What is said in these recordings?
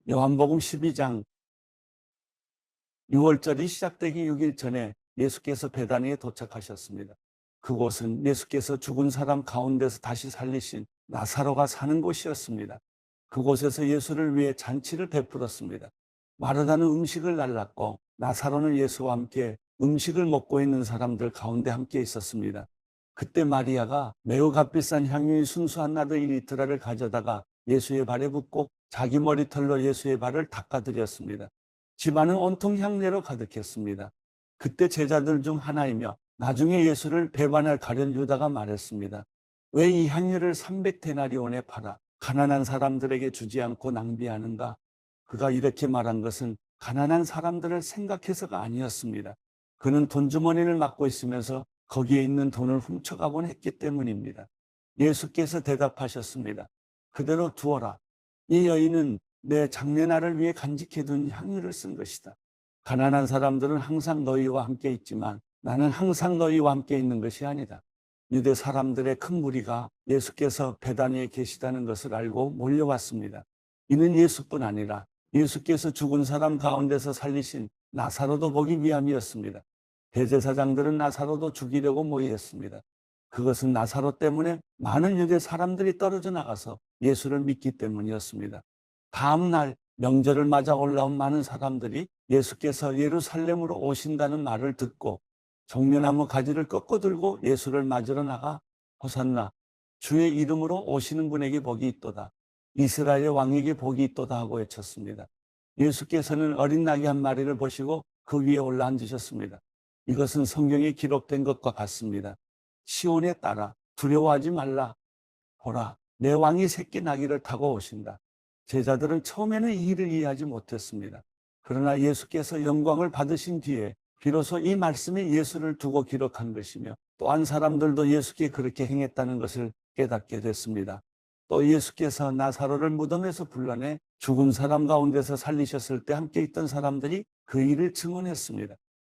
요한복음 12장 6월절이 시작되기 6일 전에 예수께서 베다니에 도착하셨습니다. 그곳은 예수께서 죽은 사람 가운데서 다시 살리신 나사로가 사는 곳이었습니다. 그곳에서 예수를 위해 잔치를 베풀었습니다. 마르다는 음식을 날랐고 나사로는 예수와 함께 음식을 먹고 있는 사람들 가운데 함께 있었습니다. 그때 마리아가 매우 값비싼 향유인 순수한 나드 2리터를 가져다가 예수의 발에 붓고 자기 머리털로 예수의 발을 닦아드렸습니다. 집안은 온통 향내로 가득했습니다. 그때 제자들 중 하나이며 나중에 예수를 배반할 가룟 유다가 말했습니다. 왜 이 향유를 300데나리온에 팔아 가난한 사람들에게 주지 않고 낭비하는가? 그가 이렇게 말한 것은 가난한 사람들을 생각해서가 아니었습니다. 그는 돈주머니를 맡고 있으면서 거기에 있는 돈을 훔쳐가곤 했기 때문입니다. 예수께서 대답하셨습니다. 그대로 두어라. 이 여인은 내 장례날을 위해 간직해둔 향유를 쓴 것이다. 가난한 사람들은 항상 너희와 함께 있지만 나는 항상 너희와 함께 있는 것이 아니다. 유대 사람들의 큰 무리가 예수께서 베다니에 계시다는 것을 알고 몰려왔습니다. 이는 예수뿐 아니라 예수께서 죽은 사람 가운데서 살리신 나사로도 보기 위함이었습니다. 대제사장들은 나사로도 죽이려고 모의했습니다. 그것은 나사로 때문에 많은 유대 사람들이 떨어져 나가서 예수를 믿기 때문이었습니다. 다음 날 명절을 맞아 올라온 많은 사람들이 예수께서 예루살렘으로 오신다는 말을 듣고 종려나무 가지를 꺾어 들고 예수를 맞으러 나가 호산나 주의 이름으로 오시는 분에게 복이 있도다. 이스라엘의 왕에게 복이 있도다 하고 외쳤습니다. 예수께서는 어린 나귀 한 마리를 보시고 그 위에 올라앉으셨습니다. 이것은 성경에 기록된 것과 같습니다. 시온에 따라 두려워하지 말라. 보라, 내 왕이 새끼 나귀를 타고 오신다. 제자들은 처음에는 이 일을 이해하지 못했습니다. 그러나 예수께서 영광을 받으신 뒤에 비로소 이 말씀이 예수를 두고 기록한 것이며 또한 사람들도 예수께 그렇게 행했다는 것을 깨닫게 됐습니다. 또 예수께서 나사로를 무덤에서 불러내 죽은 사람 가운데서 살리셨을 때 함께 있던 사람들이 그 일을 증언했습니다.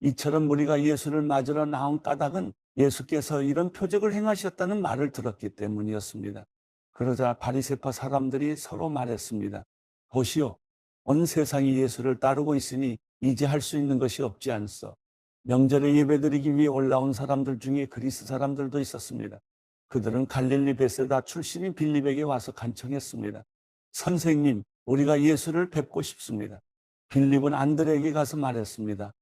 이처럼 우리가 예수를 맞으러 나온 까닭은 예수께서 이런 표적을 행하셨다는 말을 들었기 때문이었습니다. 그러자 바리새파 사람들이 서로 말했습니다. 보시오, 온 세상이 예수를 따르고 있으니 이제 할 수 있는 것이 없지 않소. 명절에 예배드리기 위해 올라온 사람들 중에 그리스 사람들도 있었습니다. 그들은 갈릴리 베세다 출신인 빌립에게 와서 간청했습니다. 선생님, 우리가 예수를 뵙고 싶습니다. 빌립은 안드레에게 가서 말했습니다.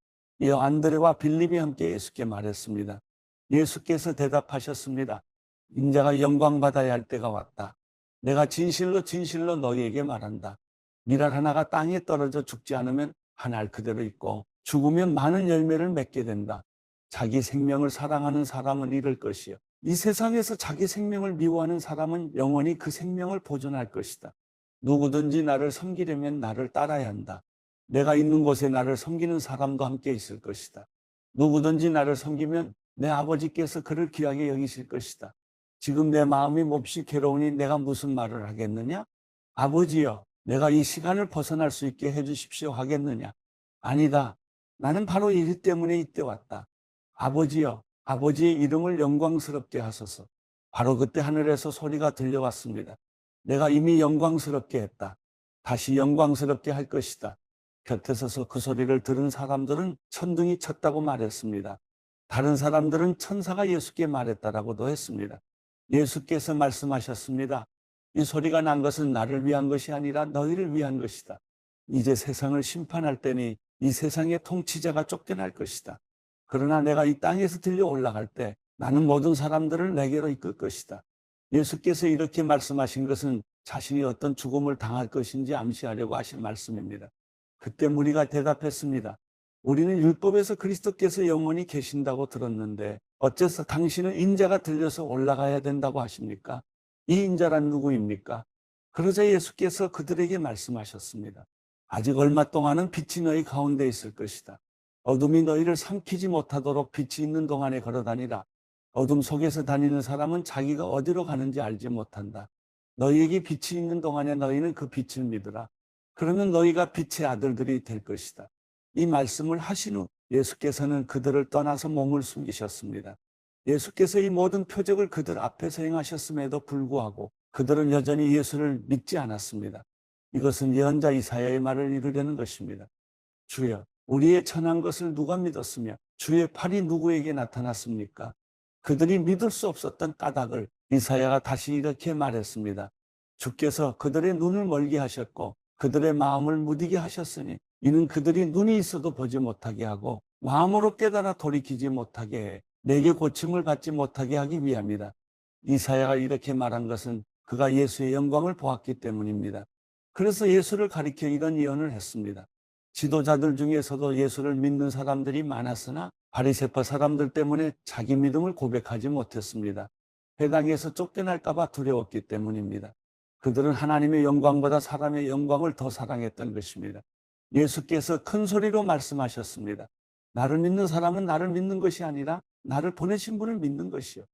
이어 안드레와 빌립이 함께 예수께 말했습니다. 예수께서 대답하셨습니다. 인자가 영광받아야 할 때가 왔다. 내가 진실로 진실로 너희에게 말한다. 밀알 하나가 땅에 떨어져 죽지 않으면 한 알 그대로 있고 죽으면 많은 열매를 맺게 된다. 자기 생명을 사랑하는 사람은 잃을 것이요. 이 세상에서 자기 생명을 미워하는 사람은 영원히 그 생명을 보존할 것이다. 누구든지 나를 섬기려면 나를 따라야 한다. 내가 있는 곳에 나를 섬기는 사람도 함께 있을 것이다. 누구든지 나를 섬기면 내 아버지께서 그를 귀하게 여기실 것이다. 지금 내 마음이 몹시 괴로우니 내가 무슨 말을 하겠느냐? 아버지여, 내가 이 시간을 벗어날 수 있게 해주십시오 하겠느냐? 아니다. 나는 바로 일 때문에 이때 왔다. 아버지여, 아버지의 이름을 영광스럽게 하소서. 바로 그때 하늘에서 소리가 들려왔습니다. 내가 이미 영광스럽게 했다. 다시 영광스럽게 할 것이다. 곁에 서서 그 소리를 들은 사람들은 천둥이 쳤다고 말했습니다. 다른 사람들은 천사가 예수께 말했다라고도 했습니다. 예수께서 말씀하셨습니다. 이 소리가 난 것은 나를 위한 것이 아니라 너희를 위한 것이다. 이제 세상을 심판할 때니 이 세상의 통치자가 쫓겨날 것이다. 그러나 내가 이 땅에서 들려 올라갈 때 나는 모든 사람들을 내게로 이끌 것이다. 예수께서 이렇게 말씀하신 것은 자신이 어떤 죽음을 당할 것인지 암시하려고 하신 말씀입니다. 그때 무리가 대답했습니다. 우리는 율법에서 그리스도께서 영원히 계신다고 들었는데 어째서 당신은 인자가 들려서 올라가야 된다고 하십니까? 이 인자란 누구입니까? 그러자 예수께서 그들에게 말씀하셨습니다. 아직 얼마 동안은 빛이 너희 가운데 있을 것이다. 어둠이 너희를 삼키지 못하도록 빛이 있는 동안에 걸어다니라. 어둠 속에서 다니는 사람은 자기가 어디로 가는지 알지 못한다. 너희에게 빛이 있는 동안에 너희는 그 빛을 믿으라. 그러면 너희가 빛의 아들들이 될 것이다. 이 말씀을 하신 후 예수께서는 그들을 떠나서 몸을 숨기셨습니다. 예수께서 이 모든 표적을 그들 앞에서 행하셨음에도 불구하고 그들은 여전히 예수를 믿지 않았습니다. 이것은 예언자 이사야의 말을 이루려는 것입니다. 주여, 우리의 천한 것을 누가 믿었으며 주의 팔이 누구에게 나타났습니까? 그들이 믿을 수 없었던 까닭을 이사야가 다시 이렇게 말했습니다. 주께서 그들의 눈을 멀게 하셨고 그들의 마음을 무디게 하셨으니 이는 그들이 눈이 있어도 보지 못하게 하고 마음으로 깨달아 돌이키지 못하게 해 내게 고침을 받지 못하게 하기 위함이다. 이사야가 이렇게 말한 것은 그가 예수의 영광을 보았기 때문입니다. 그래서 예수를 가리켜 이런 예언을 했습니다. 지도자들 중에서도 예수를 믿는 사람들이 많았으나 바리새파 사람들 때문에 자기 믿음을 고백하지 못했습니다. 회당에서 쫓겨날까 봐 두려웠기 때문입니다. 그들은 하나님의 영광보다 사람의 영광을 더 사랑했던 것입니다. 예수께서 큰 소리로 말씀하셨습니다. 나를 믿는 사람은 나를 믿는 것이 아니라 나를 보내신 분을 믿는 것이요.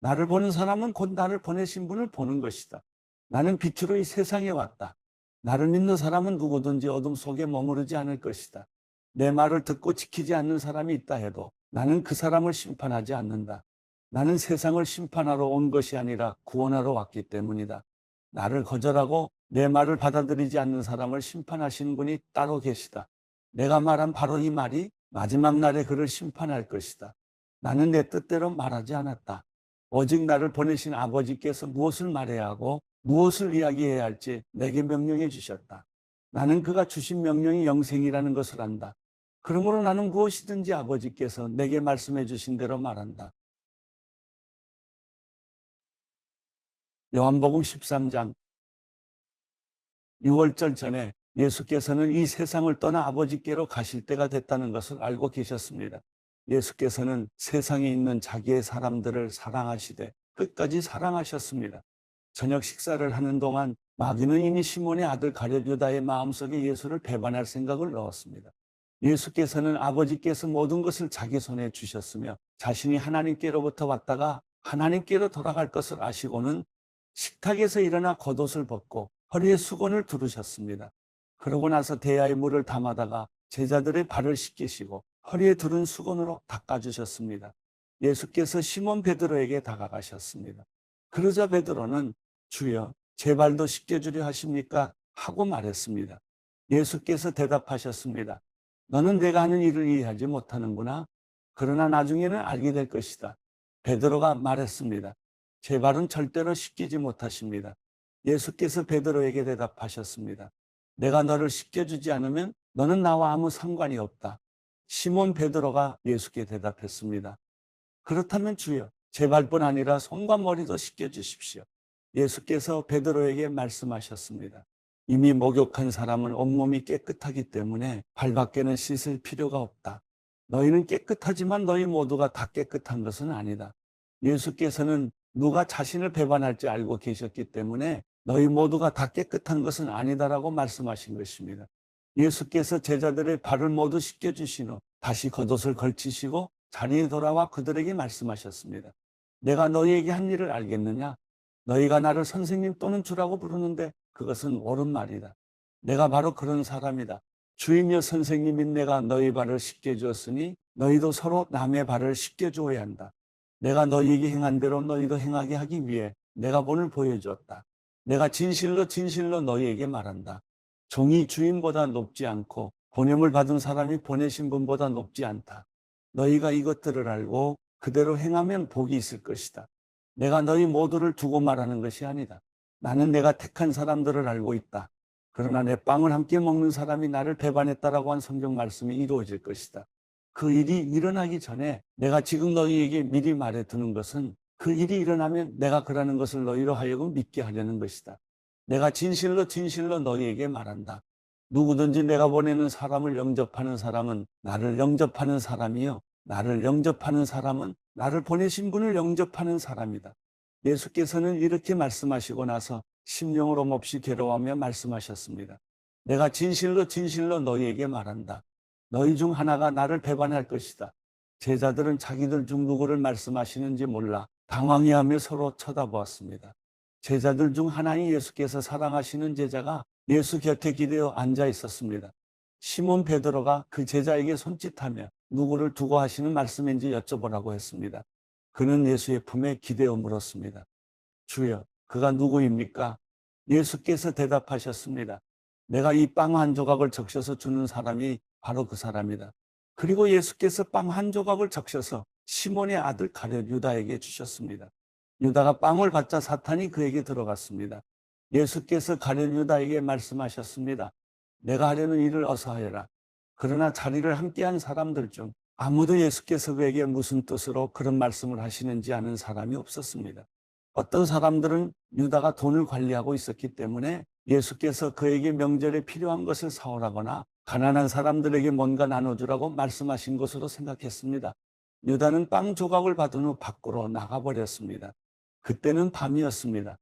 나를 보는 사람은 곧 나를 보내신 분을 보는 것이다. 나는 빛으로 이 세상에 왔다. 나를 믿는 사람은 누구든지 어둠 속에 머무르지 않을 것이다. 내 말을 듣고 지키지 않는 사람이 있다 해도 나는 그 사람을 심판하지 않는다. 나는 세상을 심판하러 온 것이 아니라 구원하러 왔기 때문이다. 나를 거절하고 내 말을 받아들이지 않는 사람을 심판하시는 분이 따로 계시다. 내가 말한 바로 이 말이 마지막 날에 그를 심판할 것이다. 나는 내 뜻대로 말하지 않았다. 오직 나를 보내신 아버지께서 무엇을 말해야 하고 무엇을 이야기해야 할지 내게 명령해 주셨다. 나는 그가 주신 명령이 영생이라는 것을 안다. 그러므로 나는 무엇이든지 아버지께서 내게 말씀해 주신 대로 말한다. 요한복음 13장 6월절 전에 예수께서는 이 세상을 떠나 아버지께로 가실 때가 됐다는 것을 알고 계셨습니다. 예수께서는 세상에 있는 자기의 사람들을 사랑하시되 끝까지 사랑하셨습니다. 저녁 식사를 하는 동안 마귀는 이미 시몬의 아들 가룟 유다의 마음속에 예수를 배반할 생각을 넣었습니다. 예수께서는 아버지께서 모든 것을 자기 손에 주셨으며 자신이 하나님께로부터 왔다가 하나님께로 돌아갈 것을 아시고는 식탁에서 일어나 겉옷을 벗고 허리에 수건을 두르셨습니다. 그러고 나서 대야에 물을 담아다가 제자들의 발을 씻기시고 허리에 두른 수건으로 닦아주셨습니다. 예수께서 시몬 베드로에게 다가가셨습니다. 그러자 베드로는 주여, 제 발도 씻겨주려 하십니까? 하고 말했습니다. 예수께서 대답하셨습니다. 너는 내가 하는 일을 이해하지 못하는구나. 그러나 나중에는 알게 될 것이다. 베드로가 말했습니다. 제 발은 절대로 씻기지 못하십니다. 예수께서 베드로에게 대답하셨습니다. 내가 너를 씻겨주지 않으면 너는 나와 아무 상관이 없다. 시몬 베드로가 예수께 대답했습니다. 그렇다면 주여, 제 발뿐 아니라 손과 머리도 씻겨주십시오. 예수께서 베드로에게 말씀하셨습니다. 이미 목욕한 사람은 온몸이 깨끗하기 때문에 발밖에는 씻을 필요가 없다. 너희는 깨끗하지만 너희 모두가 다 깨끗한 것은 아니다. 예수께서는 누가 자신을 배반할지 알고 계셨기 때문에 너희 모두가 다 깨끗한 것은 아니다라고 말씀하신 것입니다. 예수께서 제자들의 발을 모두 씻겨주신 후 다시 겉옷을 걸치시고 자리에 돌아와 그들에게 말씀하셨습니다. 내가 너희에게 한 일을 알겠느냐? 너희가 나를 선생님 또는 주라고 부르는데 그것은 옳은 말이다. 내가 바로 그런 사람이다. 주이며 선생님인 내가 너희 발을 씻겨주었으니 너희도 서로 남의 발을 씻겨주어야 한다. 내가 너희에게 행한 대로 너희도 행하게 하기 위해 내가 본을 보여주었다. 내가 진실로 진실로 너희에게 말한다. 종이 주인보다 높지 않고 보냄을 받은 사람이 보내신 분보다 높지 않다. 너희가 이것들을 알고 그대로 행하면 복이 있을 것이다. 내가 너희 모두를 두고 말하는 것이 아니다. 나는 내가 택한 사람들을 알고 있다. 그러나 내 빵을 함께 먹는 사람이 나를 배반했다라고 한 성경 말씀이 이루어질 것이다. 그 일이 일어나기 전에 내가 지금 너희에게 미리 말해두는 것은 그 일이 일어나면 내가 그러는 것을 너희로 하여금 믿게 하려는 것이다. 내가 진실로 진실로 너희에게 말한다. 누구든지 내가 보내는 사람을 영접하는 사람은 나를 영접하는 사람이요. 나를 영접하는 사람은 나를 보내신 분을 영접하는 사람이다. 예수께서는 이렇게 말씀하시고 나서 심령으로 몹시 괴로워하며 말씀하셨습니다. 내가 진실로 진실로 너희에게 말한다. 너희 중 하나가 나를 배반할 것이다. 제자들은 자기들 중 누구를 말씀하시는지 몰라 당황해하며 서로 쳐다보았습니다. 제자들 중 하나인 예수께서 사랑하시는 제자가 예수 곁에 기대어 앉아 있었습니다. 시몬 베드로가 그 제자에게 손짓하며 누구를 두고 하시는 말씀인지 여쭤보라고 했습니다. 그는 예수의 품에 기대어 물었습니다. 주여, 그가 누구입니까? 예수께서 대답하셨습니다. 내가 이 빵 한 조각을 적셔서 주는 사람이 바로 그 사람이다. 그리고 예수께서 빵 한 조각을 적셔서 시몬의 아들 가룟 유다에게 주셨습니다. 유다가 빵을 받자 사탄이 그에게 들어갔습니다. 예수께서 가룟 유다에게 말씀하셨습니다. 내가 하려는 일을 어서 하여라. 그러나 자리를 함께한 사람들 중 아무도 예수께서 그에게 무슨 뜻으로 그런 말씀을 하시는지 아는 사람이 없었습니다. 어떤 사람들은 유다가 돈을 관리하고 있었기 때문에 예수께서 그에게 명절에 필요한 것을 사오라거나 가난한 사람들에게 뭔가 나눠주라고 말씀하신 것으로 생각했습니다. 유다는 빵 조각을 받은 후 밖으로 나가버렸습니다. 그때는 밤이었습니다.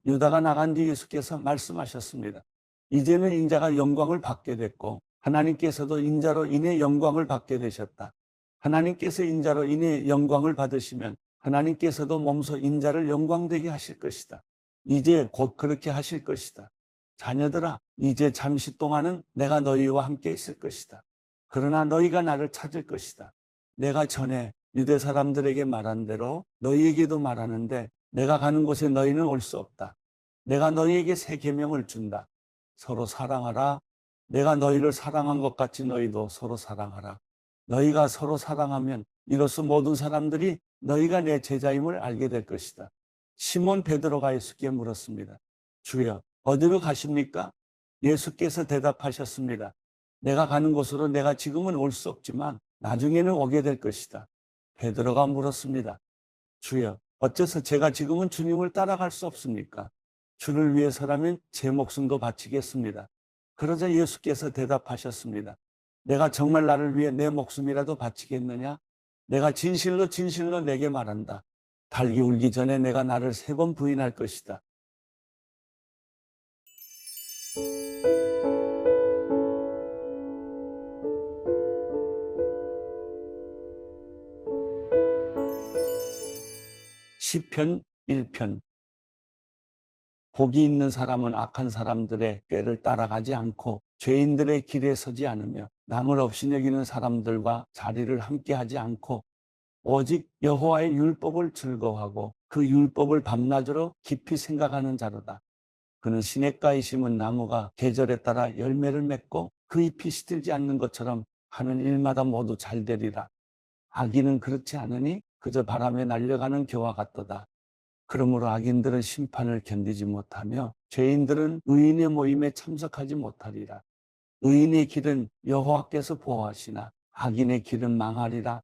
유다가 나간 뒤 예수께서 말씀하셨습니다. 이제는 인자가 영광을 받게 됐고 하나님께서도 인자로 인해 영광을 받게 되셨다. 하나님께서 인자로 인해 영광을 받으시면 하나님께서도 몸소 인자를 영광되게 하실 것이다. 이제 곧 그렇게 하실 것이다. 자녀들아, 이제 잠시 동안은 내가 너희와 함께 있을 것이다. 그러나 너희가 나를 찾을 것이다. 내가 전에 유대 사람들에게 말한 대로 너희에게도 말하는데 내가 가는 곳에 너희는 올 수 없다. 내가 너희에게 새 계명을 준다. 서로 사랑하라. 내가 너희를 사랑한 것 같이 너희도 서로 사랑하라. 너희가 서로 사랑하면 이로써 모든 사람들이 너희가 내 제자임을 알게 될 것이다. 시몬 베드로가 예수께 물었습니다. 주여, 어디로 가십니까? 예수께서 대답하셨습니다. 내가 가는 곳으로 내가 지금은 올 수 없지만 나중에는 오게 될 것이다. 베드로가 물었습니다. 주여, 어째서 제가 지금은 주님을 따라갈 수 없습니까? 주를 위해서라면 제 목숨도 바치겠습니다. 그러자 예수께서 대답하셨습니다. 내가 정말 나를 위해 내 목숨이라도 바치겠느냐? 내가 진실로 진실로 내게 말한다. 닭이 울기 전에 내가 나를 3번 부인할 것이다. 시편 1편. 복이 있는 사람은 악한 사람들의 꾀를 따라가지 않고 죄인들의 길에 서지 않으며 남을 없이 여기는 사람들과 자리를 함께하지 않고 오직 여호와의 율법을 즐거워하고 그 율법을 밤낮으로 깊이 생각하는 자로다. 그는 시냇가에 심은 나무가 계절에 따라 열매를 맺고 그 잎이 시들지 않는 것처럼 하는 일마다 모두 잘 되리라. 악인은 그렇지 않으니 그저 바람에 날려가는 겨와 같도다. 그러므로 악인들은 심판을 견디지 못하며 죄인들은 의인의 모임에 참석하지 못하리라. 의인의 길은 여호와께서 보호하시나 악인의 길은 망하리라.